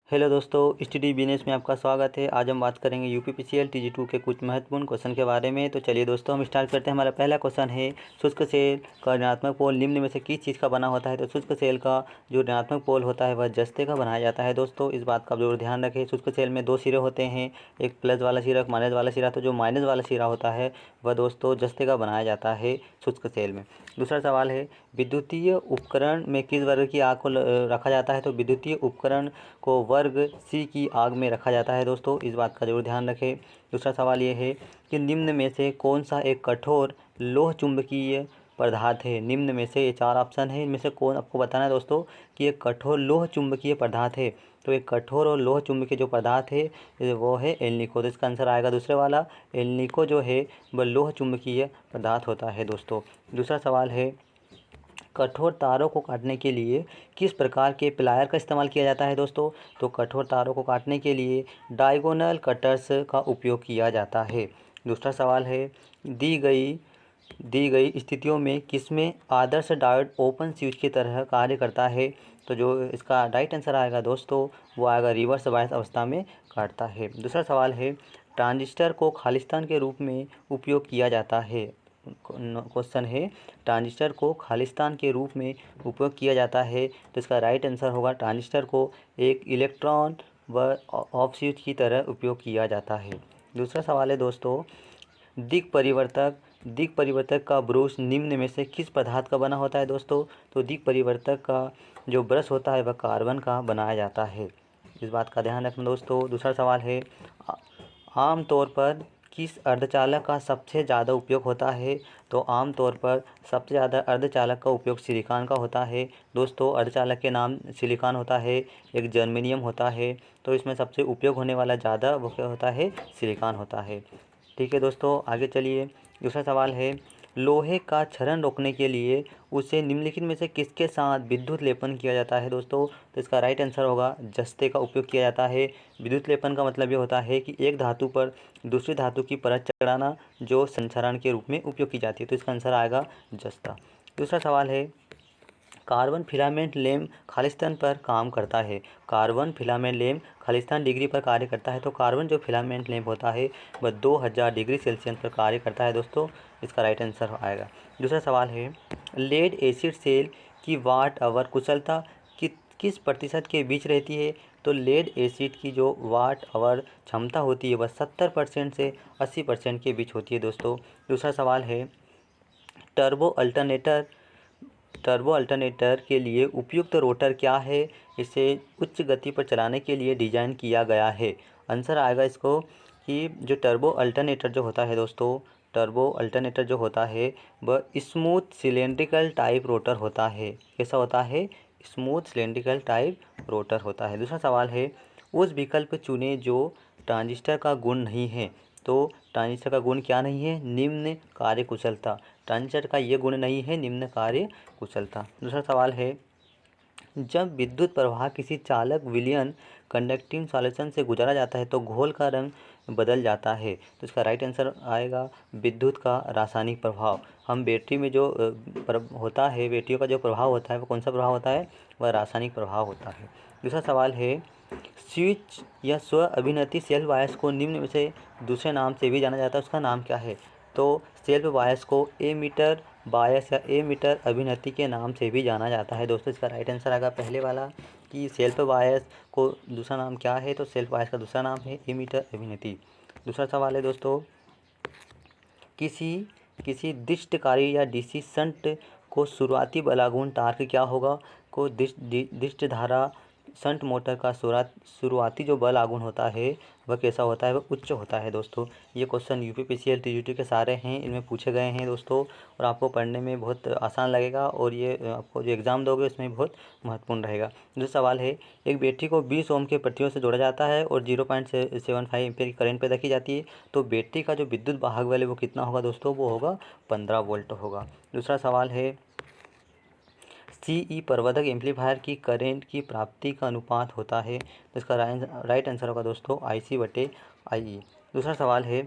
Hello दोस्तों, study business में आपका स्वागत है। आज हम बात करेंगे यूपीपीसीएल टीजी2 के कुछ महत्वपूर्ण क्वेश्चन के बारे में। तो चलिए दोस्तों, हम स्टार्ट करते हैं। हमारा पहला क्वेश्चन है, शुष्क सेल का ऋणात्मक पोल निम्न में से किस चीज़ का बना होता है। तो शुष्क सेल का जो ऋणात्मक पोल होता है वह जस्ते का बनाया जाता है। दोस्तों, इस बात का जरूर ध्यान रखें। शुष्क सेल में दो सिरे होते हैं, एक प्लस वाला सिरा, एक माइनस वाला सिरा। तो जो माइनस वाला सिरा होता है वह दोस्तों जस्ते का बनाया जाता है शुष्क सेल में। दूसरा सवाल है, विद्युतीय उपकरण में किस वर्ग की आग को रखा जाता है। तो विद्युतीय उपकरण को वर्ग सी की आग में रखा जाता है। दोस्तों, इस बात का जरूर ध्यान रखें। दूसरा सवाल ये है कि निम्न में से कौन सा एक कठोर लोह चुंबकीय पदार्थ है। निम्न में से ये चार ऑप्शन है, इनमें से कौन आपको बताना है दोस्तों कि एक कठोर लोह चुंबकीय पदार्थ है। तो एक कठोर और लोह चुंबकीय जो पदार्थ है वो है एल्निको। तो इसका आंसर आएगा दूसरे वाला, एल्निको जो है वह लोह चुंबकीय पदार्थ होता है। दोस्तों, दूसरा सवाल है, कठोर तारों को काटने के लिए किस प्रकार के प्लायर का इस्तेमाल किया जाता है। दोस्तों, तो कठोर तारों को काटने के लिए डायगोनल कटर्स का उपयोग किया जाता है। दूसरा सवाल है, दी गई स्थितियों में किसमें आदर्श डायोड ओपन स्विच की तरह कार्य करता है। तो जो इसका राइट आंसर आएगा दोस्तों वो आएगा रिवर्स बायस अवस्था में काटता है। दूसरा सवाल है, ट्रांजिस्टर को खालिस्तान के रूप में उपयोग किया जाता है। क्वेश्चन है, ट्रांजिस्टर को खालिस्तान के रूप में उपयोग किया जाता है। तो इसका राइट आंसर होगा, ट्रांजिस्टर को एक इलेक्ट्रॉन व ऑफ स्विच की तरह उपयोग किया जाता है। दूसरा सवाल है दोस्तों, दिक परिवर्तक का ब्रश निम्न में से किस पदार्थ का बना होता है। दोस्तों, तो दिक परिवर्तक का जो ब्रश होता है वह कार्बन का बनाया जाता है। इस बात का ध्यान रखना दोस्तों। दूसरा सवाल है, आमतौर पर किस अर्धचालक का सबसे ज़्यादा उपयोग होता है। तो आमतौर पर सबसे ज़्यादा अर्धचालक का उपयोग सिलिकॉन का होता है। दोस्तों, अर्धचालक के नाम सिलिकॉन होता है, एक जर्मेनियम होता है। तो इसमें सबसे उपयोग होने वाला ज़्यादा वो क्या होता है, सिलिकॉन होता है। ठीक है दोस्तों, आगे चलिए। दूसरा सवाल है, लोहे का क्षरण रोकने के लिए उसे निम्नलिखित में से किसके साथ विद्युत लेपन किया जाता है। दोस्तों, तो इसका राइट आंसर होगा, जस्ते का उपयोग किया जाता है। विद्युत लेपन का मतलब ये होता है कि एक धातु पर दूसरी धातु की परत चढ़ाना, जो संक्षारण के रूप में उपयोग की जाती है। तो इसका आंसर आएगा जस्ता। दूसरा सवाल है, कार्बन फिलामेंट लैंप खालिस्तान पर काम करता है। Carbon filament lamp Khalistan degree पर कार्य करता है। तो कार्बन जो फिलामेंट लैंप होता है वह 2000 डिग्री सेल्सियस पर कार्य करता है। दोस्तों, इसका राइट आंसर आएगा। दूसरा सवाल है, लेड एसिड सेल की वाट आवर कुशलता किस प्रतिशत के बीच रहती है। तो लेड एसिड की जो वाट आवर क्षमता होती है वह 70% से 80% के बीच होती है। दोस्तों, दूसरा सवाल है, टर्बो अल्टरनेटर टर्बो अल्टरनेटर के लिए उपयुक्त रोटर क्या है। इसे उच्च गति पर चलाने के लिए डिज़ाइन किया गया है। आंसर आएगा इसको कि जो टर्बो अल्टरनेटर जो होता है दोस्तों, टर्बो अल्टरनेटर जो होता है वह स्मूथ सिलेंड्रिकल टाइप रोटर होता है। कैसा होता है, स्मूथ सिलेंड्रिकल टाइप रोटर होता है। दूसरा सवाल है, उस विकल्प चुने जो ट्रांजिस्टर का गुण नहीं है। तो ट्रांजिस्टर का गुण क्या नहीं है, निम्न कार्य कुशलता। ट्रांजिस्टर का ये गुण नहीं है, निम्न कार्य कुशलता। दूसरा सवाल है, जब विद्युत प्रवाह किसी चालक विलयन कंडक्टिंग सॉल्यूशन से गुजारा जाता है तो घोल का रंग बदल जाता है। तो इसका राइट आंसर आएगा विद्युत का रासायनिक प्रभाव। हम बैटरी में जो होता है, बैटरियों का जो प्रभाव होता है वो कौन सा प्रभाव होता है, वह रासायनिक प्रभाव होता है। दूसरा सवाल है, स्विच या स्व अभिनति सेल्फ बायस को निम्न में से दूसरे नाम से भी जाना जाता है, उसका नाम क्या है। तो सेल्फ बायस को एमीटर बायस या एमीटर अभिनति के नाम से भी जाना जाता है। दोस्तों, इसका राइट आंसर आएगा पहले वाला कि सेल्फ बायस को दूसरा नाम क्या है। तो सेल्फ बायस का दूसरा नाम है एमीटर अभिनति। दूसरा सवाल है दोस्तों, किसी किसी दिष्टकारी या डीसी शंट को शुरुआती बलागुण टार्क क्या होगा। को दिष्ट धारा शंट मोटर का शुरुआती जो बल आघूर्ण होता है वह कैसा होता है, वह उच्च होता है। दोस्तों, ये क्वेश्चन यूपीपीसीएल टीजीटी के सारे हैं, इनमें पूछे गए हैं दोस्तों, और आपको पढ़ने में बहुत आसान लगेगा और ये आपको जो एग्ज़ाम दोगे उसमें बहुत महत्वपूर्ण रहेगा। दूसरा सवाल है, एक बैटरी को 20 ओम के पट्टियों से जोड़ा जाता है और 0.75 एम्पीयर की करंट पैदा की जाती है। तो बैटरी का जो विद्युत वाहक बल है वो कितना होगा दोस्तों, वो होगा 15 वोल्ट होगा। दूसरा सवाल है, सीई प्रवर्धक एम्पलीफायर की करंट की प्राप्ति का अनुपात होता है। तो इसका राइट आंसर होगा दोस्तों IC/IE। दूसरा सवाल है,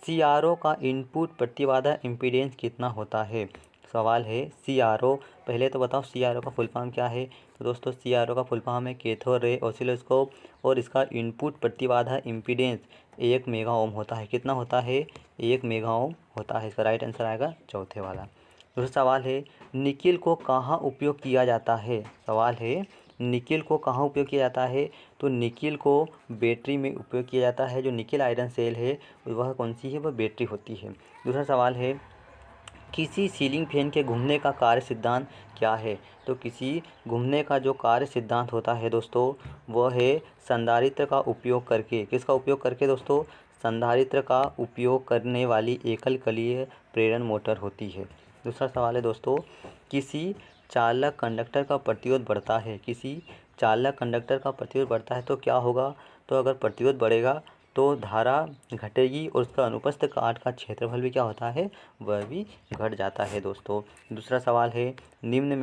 CRO का इनपुट प्रतिबाधा इम्पीडेंस कितना होता है। सवाल है CRO। पहले तो बताओ CRO का फुल फॉर्म क्या है। तो दोस्तों CRO का फुल फॉर्म है कैथोड रे ऑसिलोस्कोप, और इसका इनपुट प्रतिबाधा इम्पीडेंस 1 मेगा ओम होता है। कितना होता है? 1 मेगा ओम होता है। इसका राइट आंसर आएगा चौथे वाला। दूसरा सवाल है निकिल को कहाँ उपयोग किया जाता है। सवाल है निकिल को कहाँ उपयोग किया जाता है। तो निकिल को बैटरी में उपयोग किया जाता है। जो निकिल आयरन सेल है वह कौन सी है? वह बैटरी होती है। दूसरा सवाल है किसी सीलिंग फैन के घूमने का कार्य सिद्धांत क्या है। तो किसी घूमने का जो कार्य सिद्धांत होता है दोस्तों वह है संधारित्र का उपयोग करके। किसका उपयोग करके दोस्तों? संधारित्र का उपयोग करने वाली एकल कलीय प्रेरण मोटर होती है। दूसरा सवाल है दोस्तों किसी चालक कंडक्टर का प्रतिरोध बढ़ता है। किसी चालक कंडक्टर का प्रतिरोध बढ़ता है तो क्या होगा? तो अगर प्रतिरोध बढ़ेगा तो धारा घटेगी और उसका अनुप्रस्थ काट का क्षेत्रफल भी क्या होता है? वह भी घट जाता है दोस्तों। दूसरा सवाल है निम्न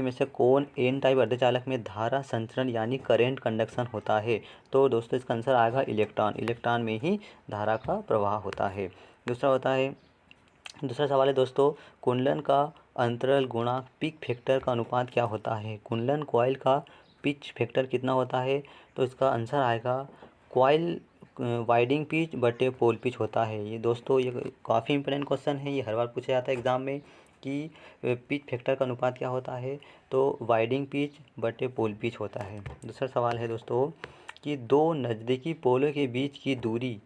में से कौन एन टाइप अर्धचालक में धारा संचरण यानी करेंट कंडक्शन होता है। तो दोस्तों इसका आंसर आएगा इलेक्ट्रॉन। इलेक्ट्रॉन में ही धारा का प्रवाह होता है। दूसरा सवाल है दोस्तों कुंडलन का अंतराल गुणा पिक फैक्टर का अनुपात क्या होता है। कुंडलन कॉइल का पिच फैक्टर कितना होता है। तो इसका आंसर आएगा कॉइल वाइडिंग पिच बटे पोल पिच होता है। ये दोस्तों ये काफ़ी इंपॉर्टेंट क्वेश्चन है, ये हर बार पूछा जाता है एग्जाम में कि पिच फैक्टर का अनुपात क्या होता है। तो वाइडिंग पिच बटे पोल पिच होता है। दूसरा सवाल है दोस्तों कि दो नज़दीकी पोलों के बीच की दूरी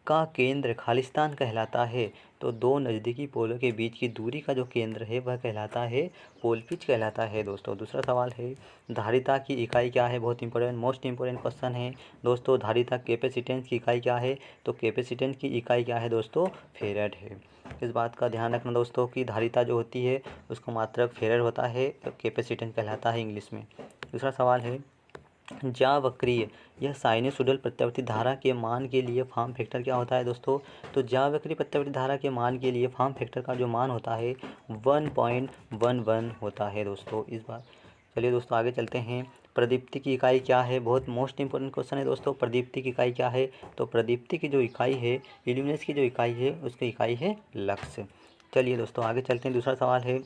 का केंद्र खालिस्तान कहलाता है। तो दो नज़दीकी पोलों के बीच की दूरी का जो केंद्र है वह कहलाता है पोल पिच कहलाता है दोस्तों। दूसरा सवाल है धारिता की इकाई क्या है। बहुत इंपॉर्टेंट मोस्ट इंपॉर्टेंट क्वेश्चन है दोस्तों। धारिता कैपेसिटेंस की इकाई क्या है। तो कैपेसिटेंस की इकाई क्या है दोस्तों? फेरेड है। इस बात का ध्यान रखना दोस्तों कि धारिता जो होती है उसका मात्रक फेरेड होता है, कैपेसिटेंस कहलाता है इंग्लिश में। दूसरा सवाल है ज्यावक्रीय यह साइनसोइडल प्रत्यावर्ती धारा के मान के लिए फॉर्म फैक्टर क्या होता है दोस्तों। तो ज्यावक्रीय प्रत्यावर्ती धारा के मान के लिए फॉर्म फैक्टर का जो मान होता है 1.11 होता है दोस्तों। इस बार चलिए दोस्तों आगे चलते हैं। प्रदीप्ति की इकाई क्या है। बहुत मोस्ट इंपोर्टेंट क्वेश्चन है दोस्तों। प्रदीप्ति की इकाई क्या है। तो प्रदीप्ति की जो इकाई है इल्यूमिनेंस की जो इकाई है उसकी इकाई है लक्स। चलिए दोस्तों आगे चलते हैं। दूसरा सवाल है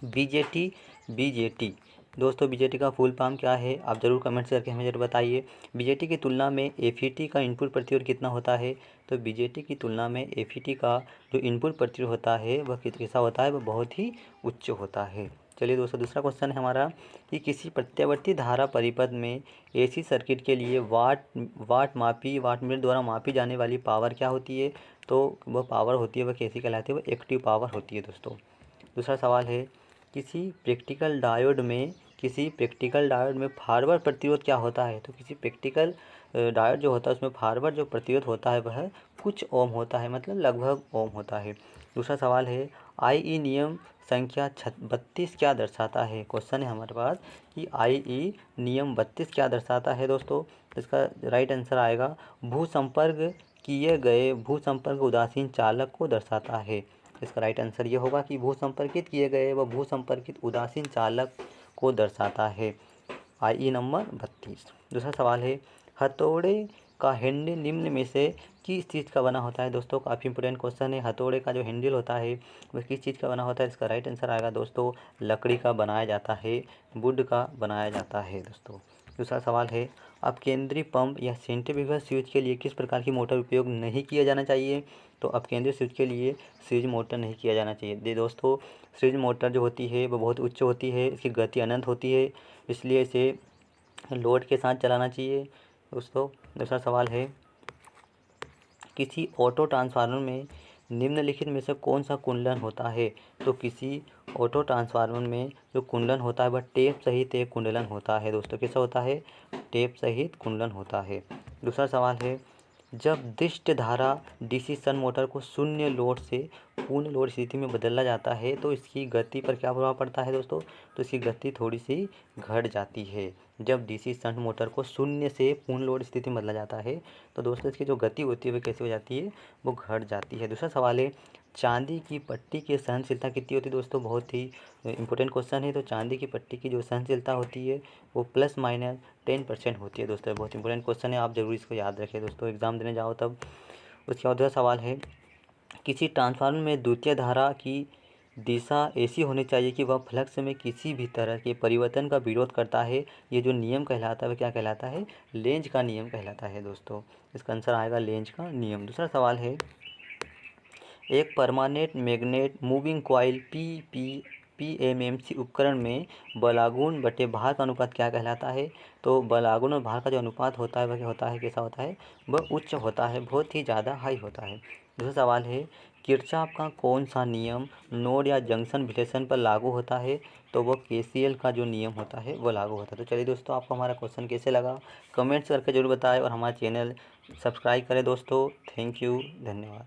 बीजेटी दोस्तों बीजेटी का फुल फॉर्म क्या है। आप जरूर कमेंट करके हमें जरूर बताइए। बीजेटी की तुलना में एफईटी का इनपुट प्रतिरोध कितना होता है। तो बीजेटी की तुलना में एफईटी का जो इनपुट प्रतिरोध होता है वह कैसा होता है? वह बहुत ही उच्च होता है। चलिए दोस्तों दूसरा क्वेश्चन है हमारा कि किसी प्रत्यावर्ती धारा परिपथ में एसी सर्किट के लिए वाट मीटर द्वारा मापी जाने वाली पावर क्या होती है। तो वह पावर होती है वह कैसी कहलाती है? वह एक्टिव पावर होती है दोस्तों। दूसरा सवाल है किसी प्रैक्टिकल डायोड में फॉरवर्ड प्रतिरोध क्या होता है। तो किसी प्रैक्टिकल डायोड जो होता है उसमें फॉरवर्ड जो प्रतिरोध होता है वह कुछ ओम होता है, मतलब लगभग ओम होता है। दूसरा सवाल है IE नियम संख्या 32 क्या दर्शाता है। क्वेश्चन है हमारे पास कि IE नियम 32 क्या दर्शाता है दोस्तों। इसका राइट आंसर आएगा भूसंपर्क उदासीन चालक को दर्शाता है। इसका राइट आंसर ये होगा कि भूसंपर्कित किए गए व भूसंपर्कित उदासीन चालक को दर्शाता है। IE number 32। दूसरा सवाल है हथौड़े का हैंडल निम्न में से किस चीज़ का बना होता है। दोस्तों काफ़ी इंपोर्टेंट क्वेश्चन है। हथौड़े का जो हैंडल होता है वह किस चीज़ का बना होता है। इसका राइट आंसर आएगा दोस्तों लकड़ी का बनाया जाता है, वुड का बनाया जाता है दोस्तों। दूसरा सवाल है अपकेंद्री पंप या सेंट्रीफ्यूगल स्विच के लिए किस प्रकार की मोटर उपयोग नहीं किया जाना चाहिए। तो अपकेंद्री स्विच के लिए सीरीज मोटर नहीं किया जाना चाहिए दोस्तों। सीरीज मोटर जो होती है वो बहुत उच्च होती है, इसकी गति अनंत होती है, इसलिए इसे लोड के साथ चलाना चाहिए दोस्तों। दूसरा सवाल है किसी ऑटो ट्रांसफार्मर में निम्नलिखित में से कौन सा कुंडलन होता है। तो किसी ऑटो ट्रांसफार्मर में जो कुंडलन होता है वह टेप सहित एक कुंडलन होता है दोस्तों। कैसा होता है? टेप सहित कुंडलन होता है। दूसरा सवाल है जब दिष्ट धारा डीसी शन मोटर को शून्य लोड से पूर्ण लोड स्थिति में बदला जाता है तो इसकी गति पर क्या प्रभाव पड़ता है दोस्तों। तो इसकी गति थोड़ी सी घट जाती है। जब डीसी शंट मोटर को शून्य से पूर्ण लोड स्थिति में बदला जाता है तो दोस्तों इसकी जो गति होती है वो कैसे हो जाती है? वो घट जाती है। दूसरा सवाल है चांदी की पट्टी की सहनशीलता कितनी होती है दोस्तों। बहुत ही इंपॉर्टेंट क्वेश्चन है। तो चांदी की पट्टी की जो सहनशीलता होती है वो ±10% होती है दोस्तों। बहुत इंपॉर्टेंट क्वेश्चन है, आप जरूर इसको याद रखें दोस्तों एग्जाम देने जाओ तब। उसके बाद दूसरा सवाल है किसी ट्रांसफार्मर में दिशा ऐसी होनी चाहिए कि वह फ्लक्स में किसी भी तरह के परिवर्तन का विरोध करता है। ये जो नियम कहलाता है वह क्या कहलाता है? लेंज का नियम कहलाता है दोस्तों। इसका आंसर आएगा लेंज का नियम। दूसरा सवाल है, एक permanent magnet moving coil PMMC उपकरण में बलागुण बटे भार का अनुपात क्या कहलाता है? तो बलागुण और भार का जो अनुपात होता है वह क्या होता है, कैसा होता है? वह उच्च होता है, बहुत ही ज़्यादा हाई होता है। दूसरा सवाल है, किरचॉफ का कौन सा नियम नोड या जंक्शन विश्लेषण पर लागू होता है? तो वह केसीएल का जो नियम होता है वो लागू होता है। तो चलिए दोस्तों, आपको हमारा क्वेश्चन कैसे लगा कमेंट्स करके जरूर बताएं और हमारा चैनल सब्सक्राइब करें दोस्तों। थैंक यू, धन्यवाद।